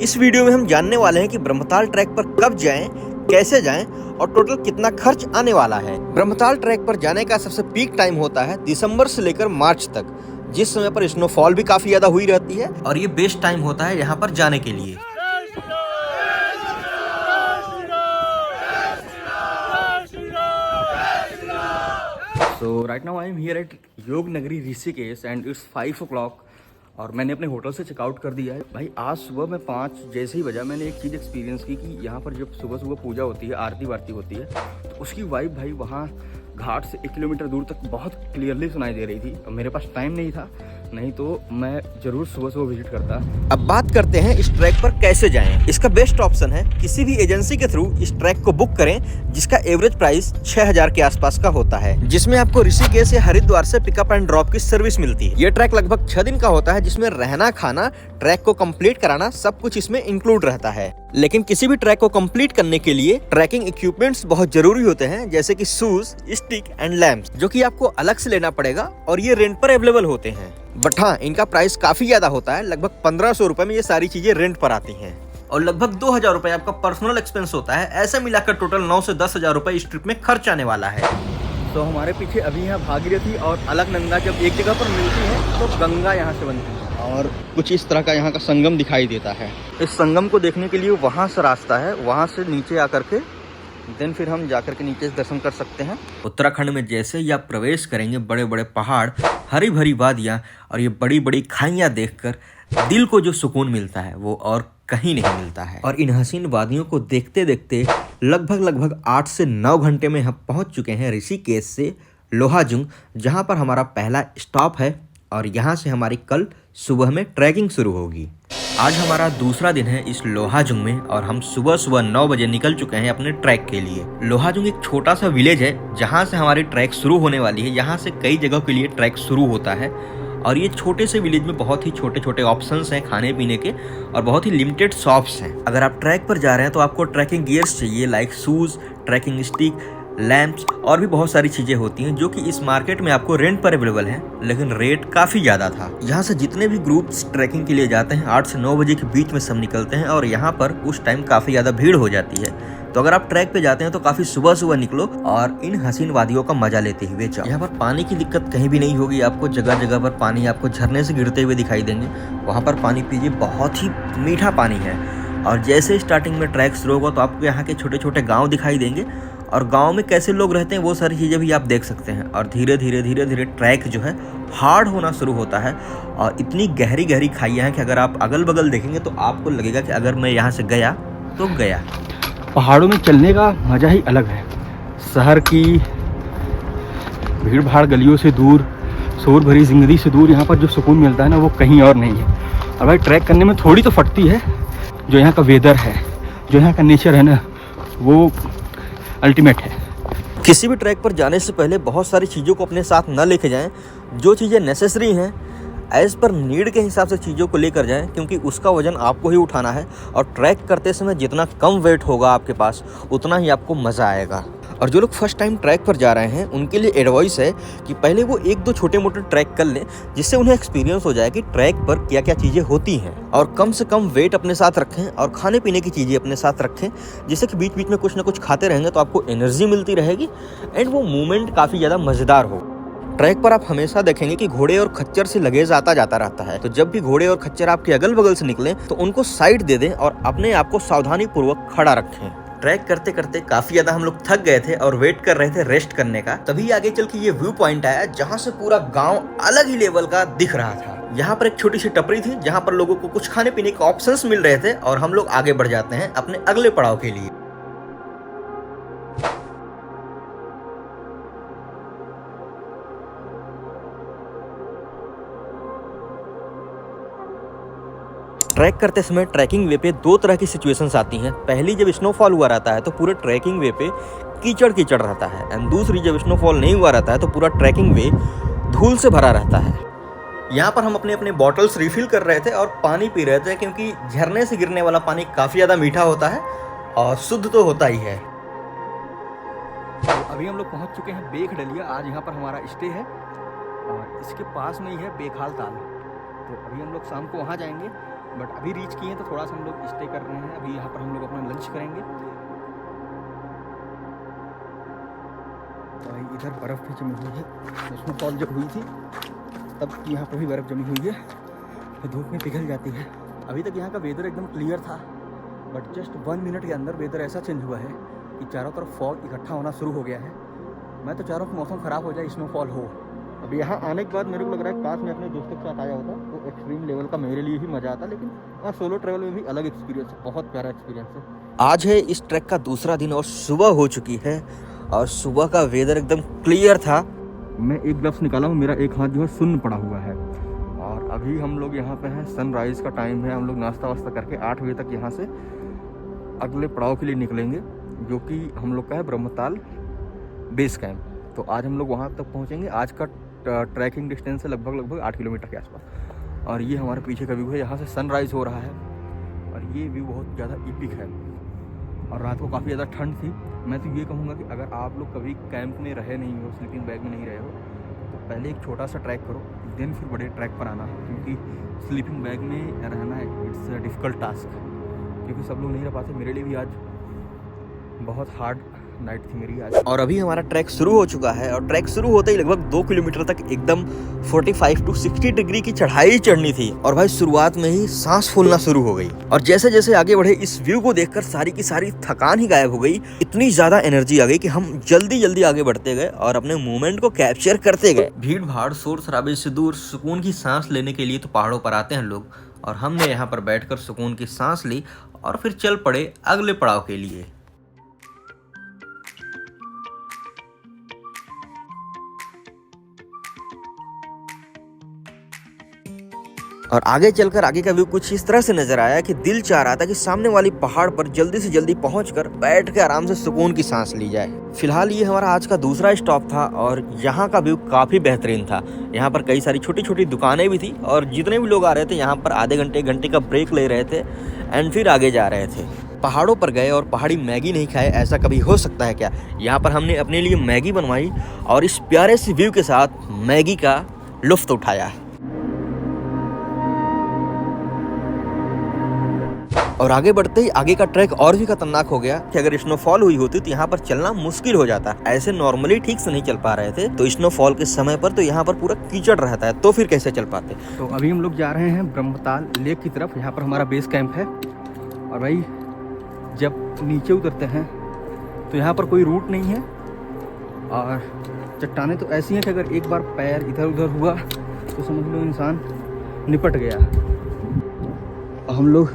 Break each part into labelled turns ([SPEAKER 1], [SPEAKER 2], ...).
[SPEAKER 1] इस वीडियो में हम जानने वाले हैं कि ब्रह्मताल ट्रैक पर कब जाएं, कैसे जाएं और टोटल कितना खर्च आने वाला है। ब्रह्मताल ट्रैक पर जाने का सबसे पीक टाइम होता है दिसंबर से लेकर मार्च तक, जिस समय पर स्नोफॉल भी काफी ज्यादा हुई रहती है और ये बेस्ट टाइम होता है यहाँ पर जाने के लिए।
[SPEAKER 2] So right now I am here at योग नगरी ऋषिकेश एंड इट्स 5 o'clock और मैंने अपने होटल से चेकआउट कर दिया है। भाई आज सुबह मैं 5 जैसे ही बजा मैंने एक चीज़ एक्सपीरियंस की कि यहाँ पर जब सुबह सुबह पूजा होती है, आरती वारती होती है, तो उसकी वाइब भाई वहाँ घाट से 1 किलोमीटर दूर तक बहुत क्लियरली सुनाई दे रही थी। और मेरे पास टाइम नहीं था, नहीं तो मैं ज़रूर सुबह सुबह विजिट करता।
[SPEAKER 1] अब बात करते हैं इस ट्रैक पर कैसे जाएं। इसका बेस्ट ऑप्शन है किसी भी एजेंसी के थ्रू इस ट्रैक को बुक करें, जिसका एवरेज प्राइस 6000 के आसपास का होता है, जिसमें आपको ऋषिकेश से हरिद्वार से पिकअप एंड ड्रॉप की सर्विस मिलती है। ये ट्रैक लगभग 6 दिन का होता है, जिसमें रहना, खाना, ट्रैक को कंप्लीट कराना सब कुछ इसमें इंक्लूड रहता है। लेकिन किसी भी ट्रैक को कंप्लीट करने के लिए ट्रैकिंग इक्विपमेंट्स बहुत जरूरी होते हैं, जैसे कि शूज, स्टिक एंड लैंप्स, जो कि आपको अलग से लेना पड़ेगा और ये रेंट पर अवेलेबल होते हैं। बट हाँ, इनका प्राइस काफी ज्यादा होता है, लगभग 1500 रुपए में ये सारी चीजें रेंट पर आती हैं और लगभग 2000 रुपए आपका पर्सनल एक्सपेंस होता है। ऐसे मिलाकर टोटल 9 से 10,000 रुपए इस ट्रिप में खर्च आने वाला है।
[SPEAKER 2] तो हमारे पीछे अभी यहाँ भागीरथी और अलकनंदा जब एक जगह पर मिलती है तो गंगा यहाँ से बनती है और कुछ इस तरह का यहाँ का संगम दिखाई देता है। इस संगम को देखने के लिए वहाँ से रास्ता है, वहाँ से नीचे आकर के देन फिर हम जाकर के नीचे से दर्शन कर सकते हैं।
[SPEAKER 1] उत्तराखंड में जैसे ही आप प्रवेश करेंगे, बड़े बड़े पहाड़, हरी भरी वादियाँ और ये बड़ी बड़ी खाइयाँ देखकर दिल को जो सुकून मिलता है वो और कहीं नहीं मिलता है। और इन हसीन वादियों को देखते देखते लगभग 8 से 9 घंटे में हम पहुंच चुके हैं ऋषिकेश से लोहाजुंग, जहां पर हमारा पहला स्टॉप है और यहां से हमारी कल सुबह में ट्रैकिंग शुरू होगी। आज हमारा दूसरा दिन है इस लोहाजुंग में और हम सुबह 9 बजे निकल चुके हैं अपने ट्रैक के लिए। लोहाजुंग एक छोटा सा विलेज है जहां से हमारी ट्रैक शुरू होने वाली है। यहाँ से कई जगह के लिए ट्रैक शुरू होता है और ये छोटे से विलेज में बहुत ही छोटे छोटे ऑप्शंस हैं खाने पीने के और बहुत ही लिमिटेड शॉप्स हैं। अगर आप ट्रैक पर जा रहे हैं तो आपको ट्रैकिंग गियर्स चाहिए, like shoes, trekking stick, lamps और भी बहुत सारी चीजें होती हैं, जो कि इस मार्केट में आपको रेंट पर अवेलेबल है, लेकिन रेट काफी ज्यादा था। यहाँ से जितने भी ग्रुप्स ट्रैकिंग के लिए जाते हैं 8 से 9 बजे के बीच में सब निकलते हैं और यहाँ पर उस टाइम काफी ज्यादा भीड़ हो जाती है। तो अगर आप ट्रैक पे जाते हैं तो काफी सुबह सुबह निकलो और इन हसीन वादियों का मजा लेते हुए जाओ। यहाँ पर पानी की दिक्कत कहीं भी नहीं होगी, आपको जगह जगह पर पानी आपको झरने से गिरते हुए दिखाई देंगे। वहाँ पर पानी पीजिए, बहुत ही मीठा पानी है। और जैसे स्टार्टिंग में ट्रैक शुरू होगा तो आपको यहाँ के छोटे छोटे गाँव दिखाई देंगे और गांव में कैसे लोग रहते हैं वो सारी चीज़ें भी आप देख सकते हैं। और धीरे धीरे ट्रैक जो है हार्ड होना शुरू होता है और इतनी गहरी गहरी खाइयाँ हैं कि अगर आप अगल बगल देखेंगे तो आपको लगेगा कि अगर मैं यहाँ से गया तो गया।
[SPEAKER 2] पहाड़ों में चलने का मज़ा ही अलग है। शहर की भीड़ भाड़ गलियों से दूर, शोर भरी जिंदगी से दूर यहाँ पर जो सुकून मिलता है ना, वो कहीं और नहीं है। और भाई ट्रैक करने में थोड़ी तो फटती है, जो यहाँ का वेदर है, जो यहाँ का नेचर है ना, वो अल्टीमेट है।
[SPEAKER 1] किसी भी ट्रैक पर जाने से पहले बहुत सारी चीज़ों को अपने साथ न लेके जाएं। जो चीज़ें नेसेसरी हैं एज पर नीड के हिसाब से चीज़ों को लेकर जाएं, क्योंकि उसका वजन आपको ही उठाना है और ट्रैक करते समय जितना कम वेट होगा आपके पास उतना ही आपको मज़ा आएगा। और जो लोग फर्स्ट टाइम ट्रैक पर जा रहे हैं उनके लिए एडवाइस है कि पहले वो 1-2 छोटे मोटे ट्रैक कर लें, जिससे उन्हें एक्सपीरियंस हो जाए कि ट्रैक पर क्या क्या चीज़ें होती हैं। और कम से कम वेट अपने साथ रखें और खाने पीने की चीज़ें अपने साथ रखें, जिससे कि बीच बीच में कुछ ना कुछ खाते रहेंगे तो आपको एनर्जी मिलती रहेगी एंड वो मूवमेंट काफ़ी ज़्यादा मज़ेदार हो। ट्रैक पर आप हमेशा देखेंगे कि घोड़े और खच्चर से लगेज आता जाता रहता है, तो जब भी घोड़े और खच्चर आपके अगल बगल से निकलें तो उनको साइड दे दें और अपने आप को सावधानी पूर्वक खड़ा रखें। ट्रैक करते करते काफी ज्यादा हम लोग थक गए थे और वेट कर रहे थे रेस्ट करने का। तभी आगे चल के ये व्यू पॉइंट आया जहाँ से पूरा गांव अलग ही लेवल का दिख रहा था। यहाँ पर एक छोटी सी टपरी थी जहाँ पर लोगों को कुछ खाने पीने के ऑप्शंस मिल रहे थे और हम लोग आगे बढ़ जाते हैं अपने अगले पड़ाव के लिए। ट्रैक करते समय ट्रैकिंग वे पे 2 तरह की सिचुएशंस आती हैं। पहली, जब स्नोफॉल हुआ रहता है तो पूरे ट्रैकिंग वे पे कीचड़ कीचड़ रहता है, एंड दूसरी, जब स्नोफॉल नहीं हुआ रहता है तो पूरा ट्रैकिंग वे धूल से भरा रहता है। यहाँ पर हम अपने अपने बॉटल्स रिफिल कर रहे थे और पानी पी रहे थे, क्योंकि झरने से गिरने वाला पानी काफ़ी ज़्यादा मीठा होता है और शुद्ध तो होता ही है।
[SPEAKER 2] तो अभी हम लोग पहुँच चुके हैं बेख डलिया। आज यहाँ पर हमारा स्टे है और इसके पास में ही है बेखाल ताल। तो अभी हम लोग शाम को वहाँ जाएंगे बट अभी रीच किए हैं तो थोड़ा सा हम लोग स्टे कर रहे हैं। अभी यहाँ पर हम लोग अपना लंच करेंगे। तो इधर बर्फ़ भी जमी हुई है, स्नोफॉल जब हुई थी तब यहाँ पर भी बर्फ़ जमी हुई है, तो धूप में पिघल जाती है। अभी तक यहाँ का वेदर एकदम क्लियर था, बट जस्ट 1 मिनट के अंदर वेदर ऐसा चेंज हुआ है कि चारों तरफ फॉग इकट्ठा होना शुरू हो गया है। मैं तो चाह रहा हूँ मौसम ख़राब हो जाए, स्नोफॉल हो। अब यहाँ आने के बाद मेरे को लग रहा है काश मैं अपने दोस्तों के साथ आया होता तो एक्सट्रीम लेवल का मेरे लिए ही मज़ा आता, लेकिन हाँ सोलो ट्रैवल में भी अलग एक्सपीरियंस है, बहुत प्यारा एक्सपीरियंस है।
[SPEAKER 1] आज है इस ट्रैक का दूसरा दिन और सुबह हो चुकी है और सुबह का वेदर एकदम क्लियर था।
[SPEAKER 2] मैं एक ग्लव्स निकाला हूँ, मेरा एक हाथ जो है सुन्न पड़ा हुआ है। और अभी हम लोग यहाँ पे हैं, सनराइज़ का टाइम है। हम लोग नाश्ता वास्ता करके 8 बजे तक यहाँ से अगले पड़ाव के लिए निकलेंगे, जो कि हम लोग का है ब्रह्मताल बेस कैंप। तो आज हम लोग वहाँ तक पहुँचेंगे। आज का ट्रैकिंग डिस्टेंस है लगभग 8 किलोमीटर के आसपास। और ये हमारे पीछे का व्यू है, यहाँ से सनराइज़ हो रहा है और ये व्यू बहुत ज़्यादा इपिक है। और रात को काफ़ी ज़्यादा ठंड थी। मैं तो ये कहूँगा कि अगर आप लोग कभी कैंप में रहे नहीं हो, स्लीपिंग बैग में नहीं रहे हो, तो पहले एक छोटा सा ट्रैक करो, देन फिर बड़े ट्रैक पर आना, क्योंकि स्लीपिंग बैग में रहना इट्स अ डिफ़िकल्ट टास्क, क्योंकि सब लोग नहीं रह पाते। मेरे लिए भी आज बहुत हार्ड नाइट थी मेरी आज।
[SPEAKER 1] और अभी हमारा ट्रैक शुरू हो चुका है और ट्रैक शुरू होते ही लगभग 2 किलोमीटर तक एकदम 45 to 60 डिग्री की चढ़ाई चढ़नी थी। और भाई शुरुआत में ही सांस फूलना शुरू हो गई और जैसे जैसे आगे बढ़े इस व्यू को देखकर सारी की सारी थकान ही गायब हो गई। इतनी ज्यादा एनर्जी आ गई कि हम जल्दी जल्दी आगे बढ़ते गए और अपने मूवमेंट को कैप्चर करते गए। भीड़ भाड़ शोर शराबे से दूर सुकून की सांस लेने के लिए तो पहाड़ों पर आते हैं लोग, और हमने यहाँ पर बैठकर सुकून की सांस ली और फिर चल पड़े अगले पड़ाव के लिए। और आगे चलकर आगे का व्यू कुछ इस तरह से नजर आया कि दिल चाह रहा था कि सामने वाली पहाड़ पर जल्दी से जल्दी पहुंचकर बैठ के आराम से सुकून की सांस ली जाए। फिलहाल ये हमारा आज का दूसरा स्टॉप था और यहाँ का व्यू काफी बेहतरीन था। यहाँ पर कई सारी छोटी छोटी दुकानें भी थी और जितने भी लोग आ रहे थे यहाँ पर आधे घंटे घंटे का ब्रेक ले रहे थे एंड फिर आगे जा रहे थे। पहाड़ों पर गए और पहाड़ी मैगी नहीं खाए, ऐसा कभी हो सकता है क्या? यहाँ पर हमने अपने लिए मैगी बनवाई और इस प्यारे से व्यू के साथ मैगी का लुत्फ उठाया। और आगे बढ़ते ही आगे का ट्रैक और भी खतरनाक हो गया कि अगर स्नोफॉल हुई होती तो यहाँ पर चलना मुश्किल हो जाता। ऐसे नॉर्मली ठीक से नहीं चल पा रहे थे, तो स्नोफॉल के समय पर तो यहाँ पर पूरा कीचड़ रहता है, तो फिर कैसे चल पाते।
[SPEAKER 2] तो अभी हम लोग जा रहे हैं ब्रह्मताल लेक की तरफ। यहाँ पर हमारा बेस कैंप है। और भाई जब नीचे उतरते हैं तो यहाँ पर कोई रूट नहीं है और चट्टानें तो ऐसी हैं कि अगर एक बार पैर इधर उधर हुआ तो समझ लो इंसान निपट गया। हम लोग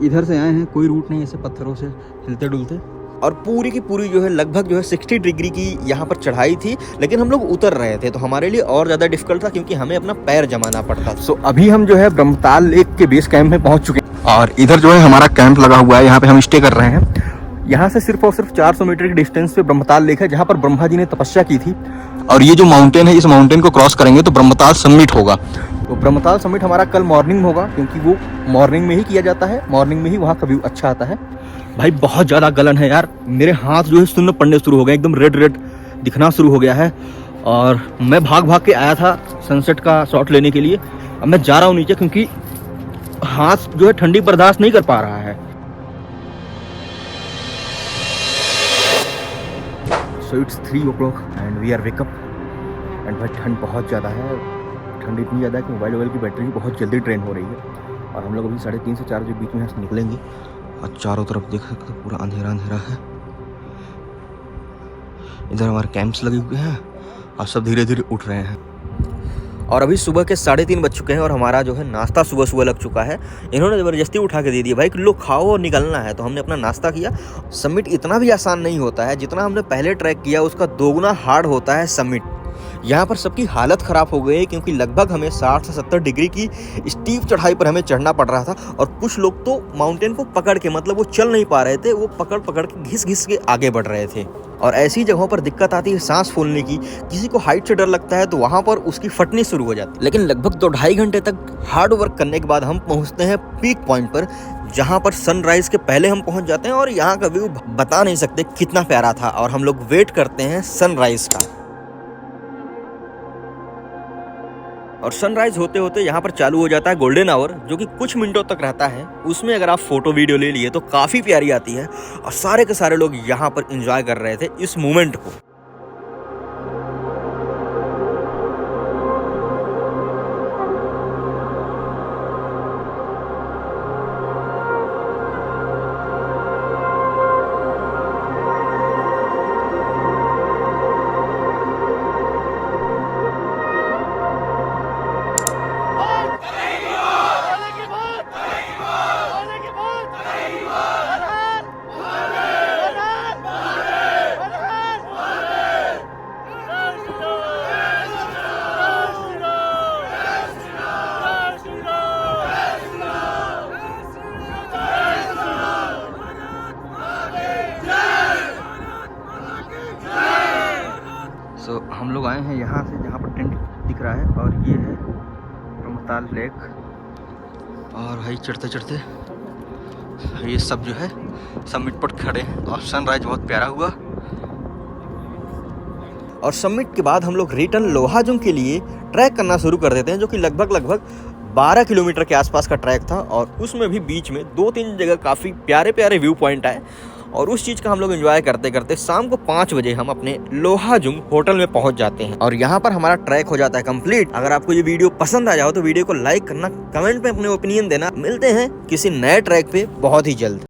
[SPEAKER 2] इधर से आए हैं, कोई रूट नहीं, ऐसे पत्थरों से हिलते डुलते।
[SPEAKER 1] और पूरी की पूरी जो है लगभग जो है 60 डिग्री की यहाँ पर चढ़ाई थी, लेकिन हम लोग उतर रहे थे तो हमारे लिए और ज़्यादा डिफिकल्ट था क्योंकि हमें अपना पैर जमाना पड़ता।
[SPEAKER 2] सो अभी हम जो है ब्रह्मताल लेक के बेस कैंप में पहुँच चुके हैं और इधर जो है हमारा कैंप लगा हुआ है, यहाँ पे हम स्टे कर रहे हैं। यहाँ से सिर्फ और सिर्फ 400 मीटर के डिस्टेंस पे ब्रह्मताल लेक है, जहाँ पर ब्रह्मा जी ने तपस्या की थी। और ये जो माउंटेन है, इस माउंटेन को क्रॉस करेंगे तो ब्रह्मताल समिट होगा। तो ब्रह्मताल समिट हमारा कल मॉर्निंग में होगा, क्योंकि वो मॉर्निंग में ही किया जाता है, मॉर्निंग में ही वहाँ का व्यू अच्छा आता है। भाई बहुत ज़्यादा गलन है यार, मेरे हाथ जो है सुन्न पड़ने शुरू हो गए, एकदम रेड रेड दिखना शुरू हो गया है। और मैं भाग भाग के आया था सनसेट का शॉट लेने के लिए, अब मैं जा रहा हूँ नीचे क्योंकि हाथ जो है ठंडी बर्दाश्त नहीं कर पा रहा है। So it's 3 o'clock and we are wake up. And भाई ठंड बहुत ज़्यादा है, ठंड इतनी ज़्यादा है कि मोबाइल की बैटरी बहुत जल्दी ड्रेन हो रही है। और हम लोग अभी 3:30 से 4 बजे बीच में यहाँ से निकलेंगे और चारों तरफ देख सकते हो पूरा अंधेरा अंधेरा है। इधर हमारे कैंप्स लगे हुए हैं और सब धीरे धीरे उठ रहे हैं।
[SPEAKER 1] और अभी सुबह के 3:30 बज चुके हैं और हमारा जो है नाश्ता सुबह सुबह लग चुका है। इन्होंने ज़बरदस्ती उठा के दे दिया, भाई लो खाओ और निकलना है, तो हमने अपना नाश्ता किया। समिट इतना भी आसान नहीं होता है, जितना हमने पहले ट्रैक किया उसका दोगुना हार्ड होता है समिट। यहाँ पर सबकी हालत ख़राब हो गई क्योंकि लगभग हमें 60 से 70 डिग्री की स्टीप चढ़ाई पर हमें चढ़ना पड़ रहा था। और कुछ लोग तो माउंटेन को पकड़ के, मतलब वो चल नहीं पा रहे थे, वो पकड़ पकड़ के घिस घिस के आगे बढ़ रहे थे। और ऐसी जगहों पर दिक्कत आती है सांस फूलने की। किसी को हाइट से डर लगता है तो वहाँ पर उसकी फटनी शुरू हो जाती है। लेकिन लगभग 2-2.5 घंटे तक हार्ड वर्क करने के बाद हम पहुँचते हैं पीक पॉइंट पर, जहाँ पर सनराइज के पहले हम पहुँच जाते हैं। और यहाँ का व्यू बता नहीं सकते कितना प्यारा था। और हम लोग वेट करते हैं सनराइज का। और सनराइज होते होते यहाँ पर चालू हो जाता है गोल्डन आवर, जो कि कुछ मिनटों तक रहता है। उसमें अगर आप फोटो वीडियो ले लिए तो काफ़ी प्यारी आती है और सारे के सारे लोग यहाँ पर इंजॉय कर रहे थे इस मोमेंट को।
[SPEAKER 2] सो हम लोग आए हैं यहाँ से जहाँ पर टेंट दिख रहा है, और ये है रमताल लेक। और भाई चढ़ते चढ़ते ये सब जो है समिट पर खड़े हैं और सनराइज बहुत प्यारा हुआ।
[SPEAKER 1] और समिट के बाद हम लोग रिटर्न लोहाजुंग के लिए ट्रैक करना शुरू कर देते हैं, जो कि लगभग 12 किलोमीटर के आसपास का ट्रैक था। और उसमें भी बीच में 2-3 जगह काफ़ी प्यारे प्यारे व्यू पॉइंट आए, और उस चीज़ का हम लोग एंजॉय करते करते शाम को 5 बजे हम अपने लोहाजुंग होटल में पहुंच जाते हैं। और यहाँ पर हमारा ट्रैक हो जाता है कंप्लीट। अगर आपको ये वीडियो पसंद आ जाओ तो वीडियो को लाइक करना, कमेंट में अपने ओपिनियन देना। मिलते हैं किसी नए ट्रैक पे बहुत ही जल्द।